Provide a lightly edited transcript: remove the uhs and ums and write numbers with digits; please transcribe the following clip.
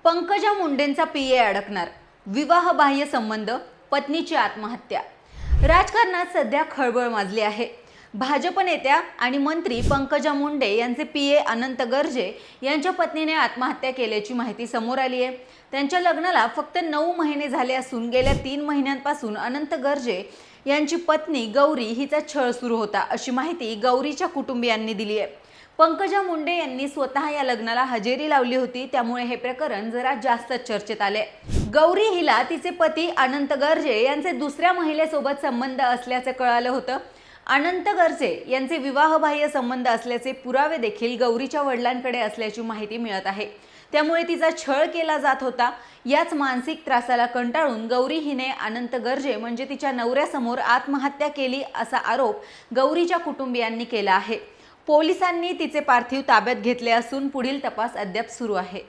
पंकजा मुंडेंचा पीए अडकणार, विवाहबाह्य संबंध, पत्नीची आत्महत्या। राजकारणात सध्या खळबळ माजली आहे। भाजप नेत्या आणि मंत्री पंकजा मुंडे यांचे पीए अनंत गर्जे यांच्या पत्नीने आत्महत्या केल्याची माहिती समोर आली आहे। त्यांच्या लग्नाला फक्त 9 महिने झाले असून गेल्या 3 महिन्यांपासून अनंत गर्जे यांची पत्नी गौरी हिचा छळ सुरू होता, अशी माहिती गौरीच्या कुटुंबियांनी दिली आहे। पंकजा मुंडे यांनी स्वतः या लग्नाला हजेरी लावली होती, त्यामुळे हे प्रकरण जरा जास्त चर्चेत आले। गौरी हिला तिचे पती अनंत गर्जे यांचे दुसऱ्या महिलेसोबत संबंध असल्याचे कळालं होतं। अनंत गर्जे यांचे विवाहबाह्य संबंध असल्याचे पुरावे देखील गौरीच्या वडिलांकडे असल्याची माहिती मिळत आहे। त्यामुळे तिचा छळ केला जात होता। याच मानसिक त्रासाला कंटाळून गौरी हिने अनंत गर्जे म्हणजे तिच्या नवऱ्यासमोर आत्महत्या केली, असा आरोप गौरीच्या कुटुंबियांनी केला आहे। पोलिसांनी तिचे पार्थिव ताब्यात घेतले असून पुढील तपास अद्याप सुरू आहे।